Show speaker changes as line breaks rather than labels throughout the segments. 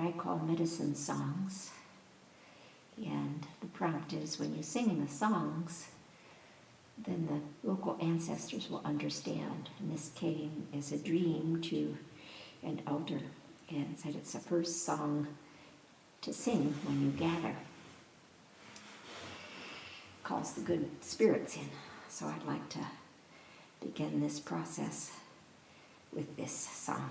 I call medicine songs. And the prompt is when you sing the songs, then the local ancestors will understand. And this came as a dream to an elder and said it's the first song to sing when you gather. Calls the good spirits in. So I'd like to begin this process with this song.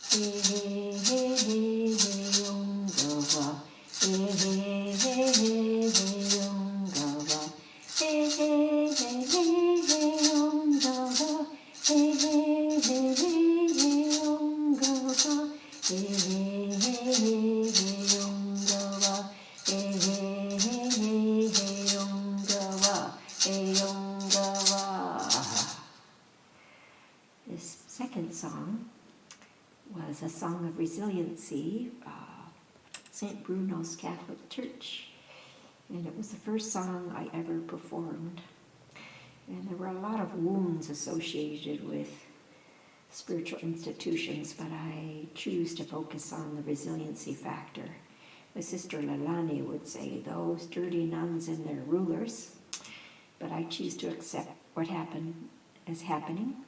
Hey, hey, hey, hey, hey, yungawa. Hey, hey, hey, hey, hey, yungawa. Hey, hey, hey, hey, hey, yungawa. Hey, hey, hey, hey, hey, yungawa. Hey, hey, hey, hey, hey, yungawa. Hey, hey, hey, hey, hey, yungawa. Hey, yungawa. This second song was a song of resiliency, St. Bruno's Catholic Church. And it was the first song I ever performed. And there were a lot of wounds associated with spiritual institutions, but I choose to focus on the resiliency factor. My sister Lalani would say, those dirty nuns and their rulers, but I choose to accept what happened as happening.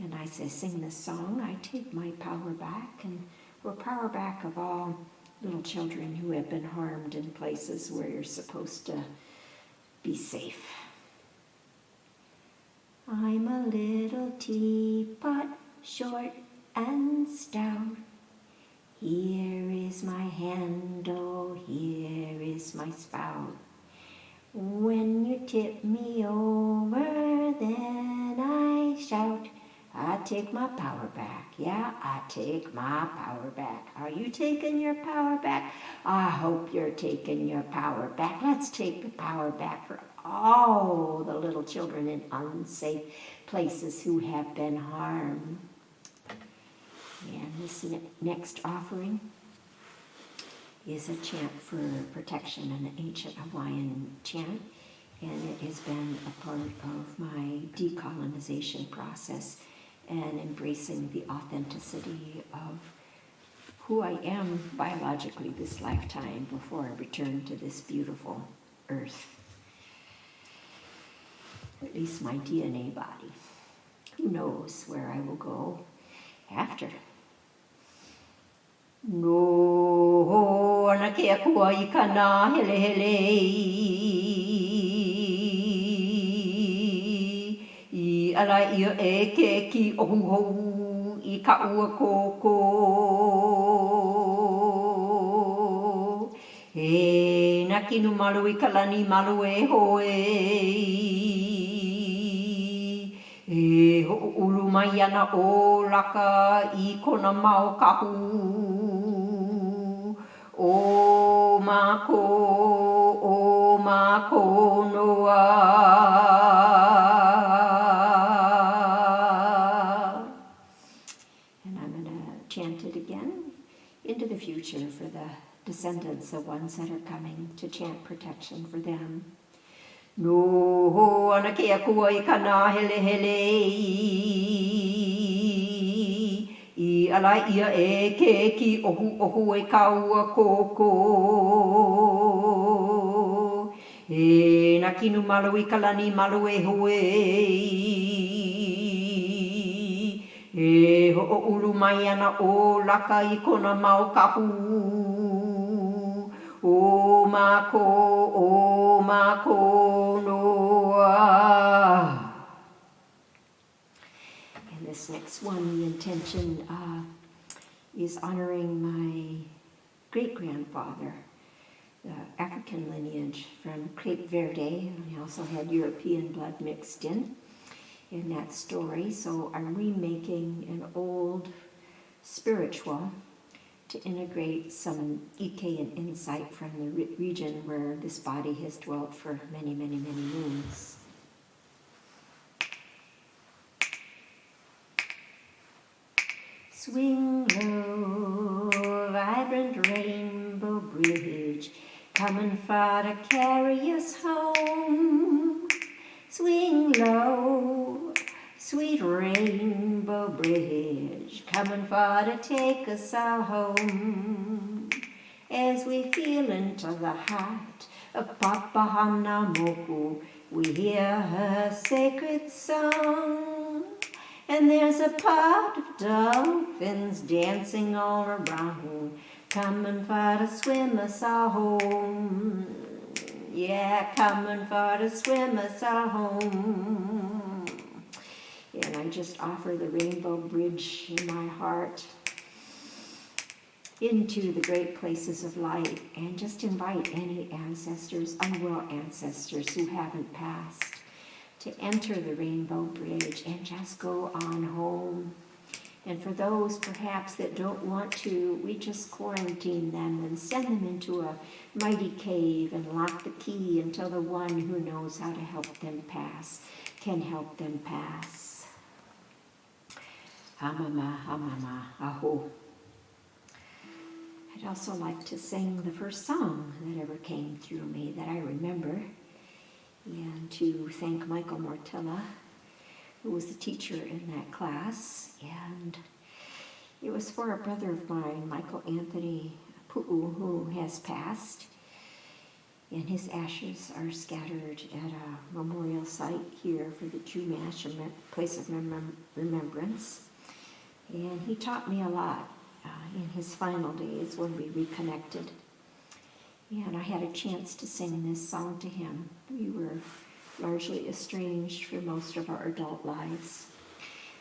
And I say, sing this song, I take my power back, and we're power back of all little children who have been harmed in places where you're supposed to be safe. I'm a little teapot, short and stout. Here is my handle, here is my spout. When you tip me over, then I shout, I take my power back. Yeah, I take my power back. Are you taking your power back? I hope you're taking your power back. Let's take the power back for all the little children in unsafe places who have been harmed. And this next offering is a chant for protection, an ancient Hawaiian chant. And it has been a part of my decolonization process and embracing the authenticity of who I am biologically this lifetime before I return to this beautiful earth. Or at least my DNA body. Who knows where I will go after? No, anake akua I kana hele hele. Ala ia e ke ki ohu hou I ka ua kōkō. E na kinu malu I ka lani malu e hoe. E ho ulu mai ana o laka I kona mau kahu. O mako noa. Chant it again into the future for the descendants, the ones that are coming, to chant protection for them. No anake akua I kana hele hele. I ala ia e ke ki ohu e kaua kōkō. E na kinu malu I ka lani malu e hoe. E ho ulu mai ana o laka I kona mau kahu. O mako noa. And this next one, the intention is honoring my great-grandfather, the African lineage from Cape Verde, and he also had European blood mixed in that story. So I'm remaking an old spiritual to integrate some Ike and insight from the region where this body has dwelt for many, many, many moons. Swing low, vibrant rainbow bridge, coming far to carry us home. Swing low, Sweet rainbow bridge, coming for to take us all home. As we feel into the heart of Papahanamoku, we hear her sacred song. And there's a pod of dolphins dancing all around, coming for to swim us all home. Yeah, coming for to swim us all home. And I just offer the rainbow bridge in my heart into the great places of light, and just invite any ancestors, unwell ancestors who haven't passed, to enter the rainbow bridge and just go on home. And for those perhaps that don't want to, we just quarantine them and send them into a mighty cave and lock the key until the one who knows how to help them pass can help them pass. Hamama, hamama, aho. I'd also like to sing the first song that ever came through me that I remember, and to thank Michael Mortilla, who was the teacher in that class. And it was for a brother of mine, Michael Anthony Pu'u, who has passed, and his ashes are scattered at a memorial site here for the Chumash, a place of remembrance. And he taught me a lot in his final days when we reconnected. And I had a chance to sing this song to him. We were largely estranged for most of our adult lives.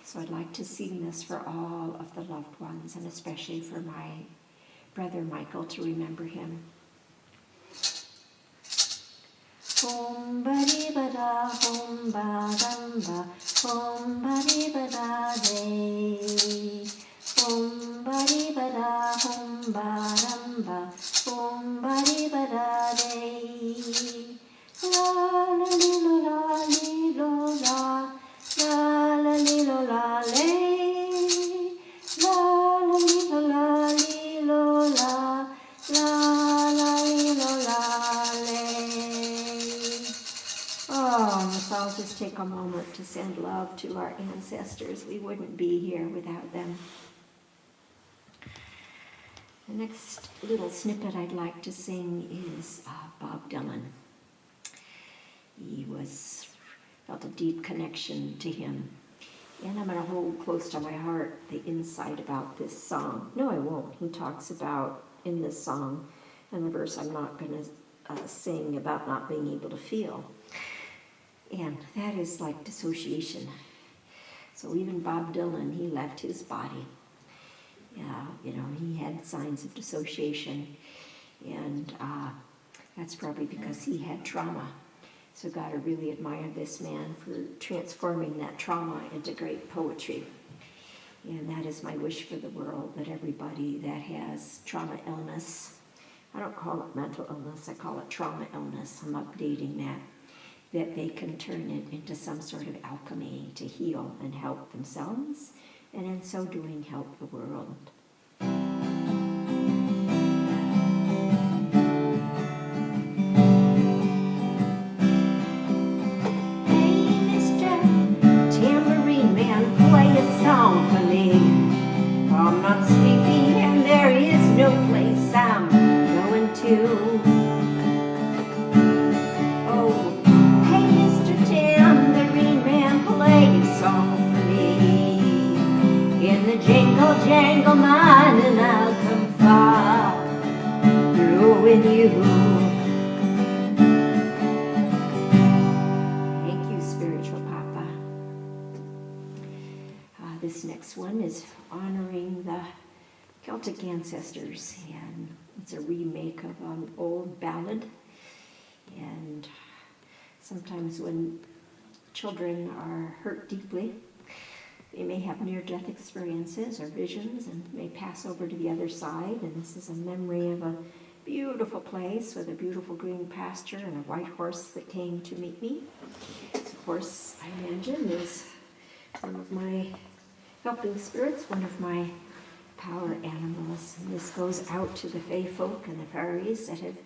So I'd like to sing this for all of the loved ones, and especially for my brother Michael, to remember him. Om bari bada, om badamba, om bari bada day. Om bari bada, om badamba, om bari bada day. La la li lo la li lo la, la la li lo la le, la la li lo la li lo la, la la li lo la le. Oh, let's all just take a moment to send love to our ancestors. We wouldn't be here without them. The next little snippet I'd like to sing is Bob Dylan. He felt a deep connection to him. And I'm going to hold close to my heart the insight about this song. No, I won't. He talks about, in this song, and the verse I'm not going to sing, about not being able to feel. And that is like dissociation. So even Bob Dylan, he left his body. He had signs of dissociation, and that's probably because he had trauma. So God, I really admire this man for transforming that trauma into great poetry. And that is my wish for the world, that everybody that has trauma illness, I don't call it mental illness, I call it trauma illness, I'm updating that they can turn it into some sort of alchemy to heal and help themselves, and in so doing help the world. I'm not sleeping and there is no place I'm going to. Oh, hey Mr. Tambourine Man, play a song for me. In the jingle jangle mine, and I'll come far through with you. Thank you, spiritual Papa. This next one is honoring the Celtic ancestors, and it's a remake of an old ballad. And sometimes when children are hurt deeply, they may have near-death experiences or visions and may pass over to the other side. And this is a memory of a beautiful place with a beautiful green pasture and a white horse that came to meet me. The horse, I imagine, is one of my helping spirits, one of my power animals. And this goes out to the fae folk and the fairies that have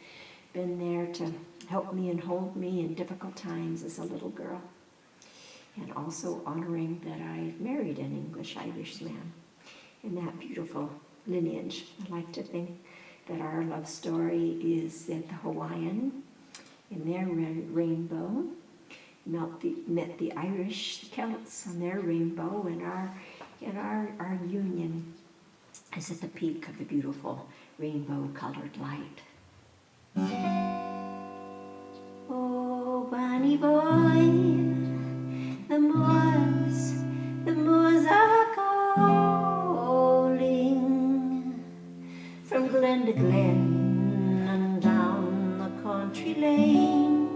been there to help me and hold me in difficult times as a little girl. and also honoring that I married an English-Irish man in that beautiful lineage. I like to think that our love story is that the Hawaiian, in their rainbow, met the Irish, the Celts on their rainbow, and our union is at the peak of the beautiful rainbow-colored light. Oh, Bunny boy, the moors are calling from glen to glen and down the country lane.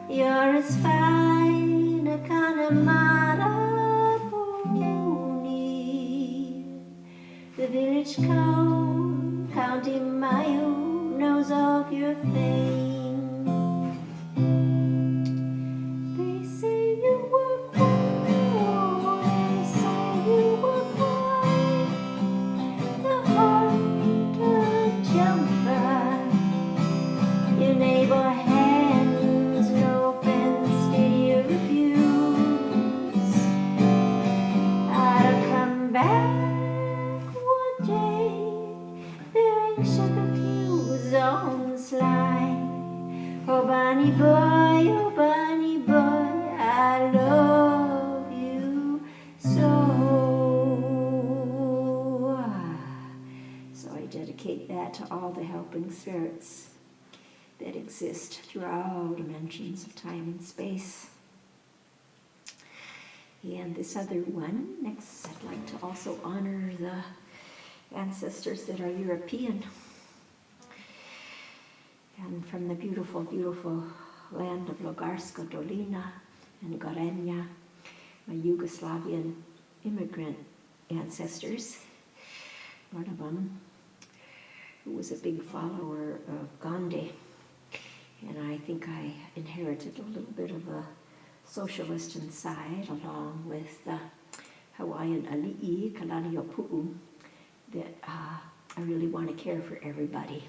You're as fine a Connemara pony. The village County Mayo knows of your fame. They say you were cool, they say you were quiet, the hunter jumper, your neighbor hands no fence did you refuse. I'll come back one day, bearing sugar cues on the slide. Oh, Bunny boy, I love you so. So I dedicate that to all the helping spirits that exist through all dimensions of time and space. And this other one, next, I'd like to also honor the ancestors that are European. And from the beautiful, beautiful land of Logarska Dolina and Gorenja, my Yugoslavian immigrant ancestors, one of them, who was a big follower of Gandhi. And I think I inherited a little bit of a socialist inside, along with the Hawaiian ali'i, kalani'opu'u, that I really want to care for everybody.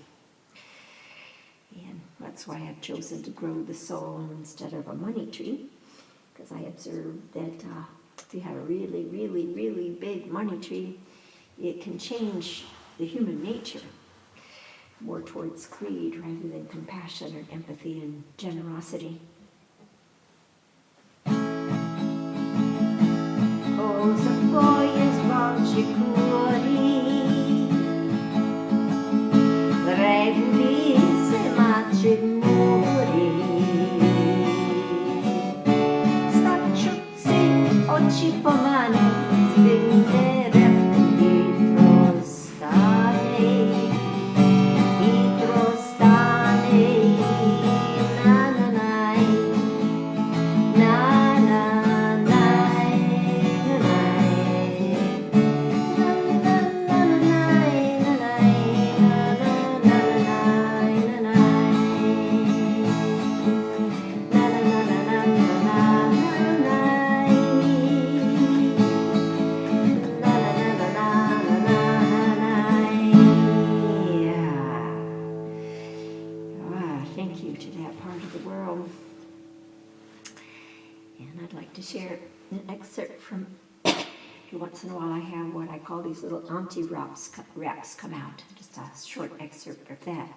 And that's why I've chosen to grow the soul instead of a money tree, because I observed that if you have a really, really, really big money tree, it can change the human nature more towards greed rather than compassion or empathy and generosity. Cosa puoi svolgere reguli se matrimoni stacciuzzi o cipomani svendere share an excerpt from, once in a while I have what I call these little auntie raps come out, just a short excerpt of that.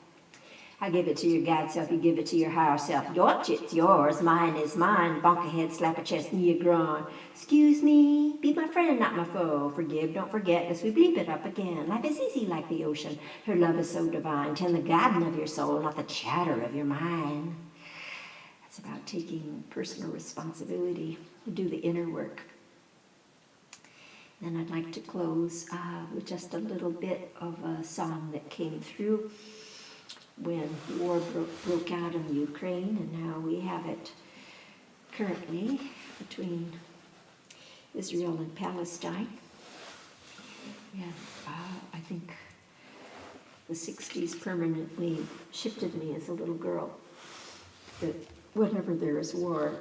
I give it to your God self, you give it to your higher self. Your shit's yours, mine is mine. Bonk a head, slap a chest, knee a groin. Excuse me, be my friend, not my foe. Forgive, don't forget, lest we bleep it up again. Life is easy like the ocean. Her love is so divine. Tend the garden of your soul, not the chatter of your mind. It's about taking personal responsibility to do the inner work. Then I'd like to close with just a little bit of a song that came through when war broke out in Ukraine, and now we have it currently between Israel and Palestine. And I think the 60s permanently shifted me as a little girl that whenever there is war,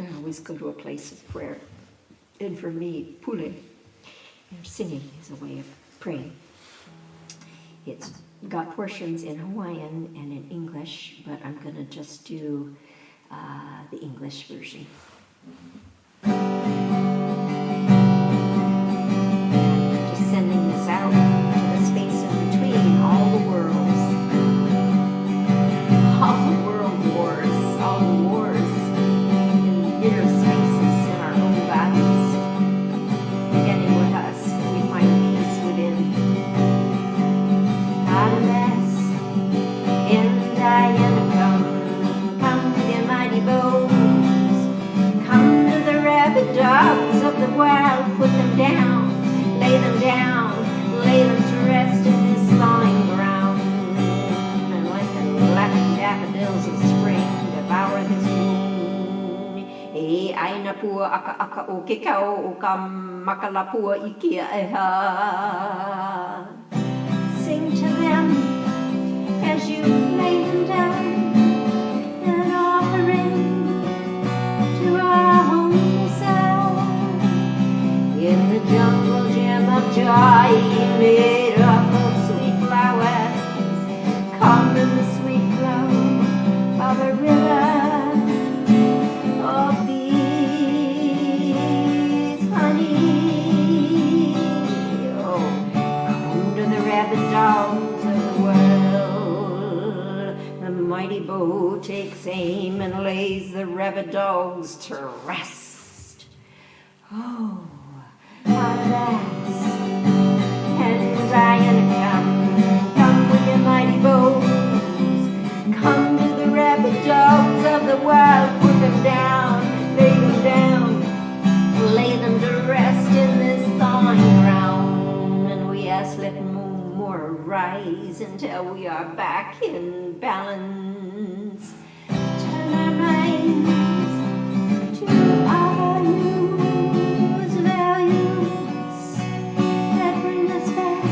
I always go to a place of prayer. And for me, pule, singing, is a way of praying. It's got portions in Hawaiian and in English, but I'm going to just do the English version. Just sending this out to the space in between all the worlds, all the world wars, all the wars in inner spaces in our own bodies, beginning with us, we find peace within. Artemis in Diana, come with your mighty bows, come to the rabid dogs of the wild, put them down, lay them to rest in this thawing ground, and like the black daffodils of spring, devour this wound. E aina pua aka o ke kau o ka makalapua ikia eha. Sing to them as you lay them down, an offering to our home sound. In the jungle gem of joy, made up of sweet flowers, come in the sweet flow of a river of bees, honey. Oh, come to the rabid dogs of the world. The mighty bow takes aim and lays the rabid dogs to rest. Oh, alas, and Zion, come with your mighty bows, come to the rabid dogs of the wild, put them down, lay them to rest in this thawing ground, and we ask let no more rise until we are back in balance. Turn our minds to our news values that bring us back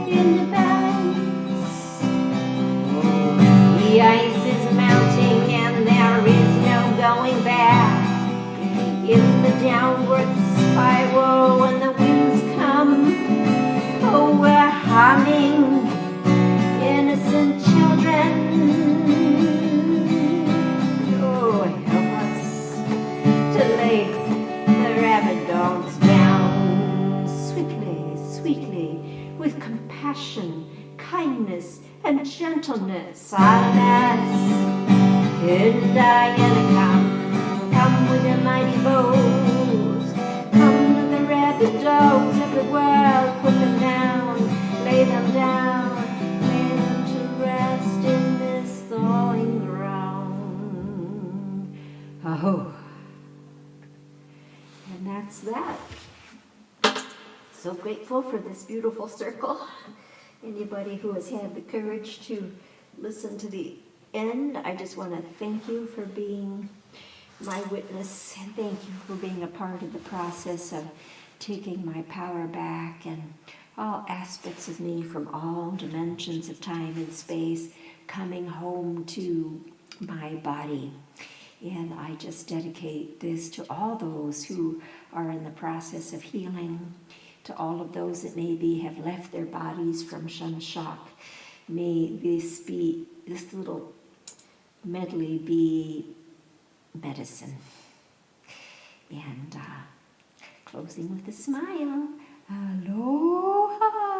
into balance. The ice is melting and there is no going back. In the downward spiral when the winds come, oh, we're humming, innocent children. Oh, help us to lay the rabid dogs down sweetly, sweetly, with compassion, kindness, and gentleness. Alas, in Diana, come with your mighty bows, come to the rabid dogs of the world, put them down, lay them to rest in this thawing ground. Oh, and that's that. So grateful for this beautiful circle. Anybody who has had the courage to listen to the end, I just want to thank you for being my witness, and thank you for being a part of the process of taking my power back and all aspects of me from all dimensions of time and space coming home to my body. And I just dedicate this to all those who are in the process of healing, to all of those that maybe have left their bodies from some shock. May this little medley be medicine. And closing with a smile. Aloha.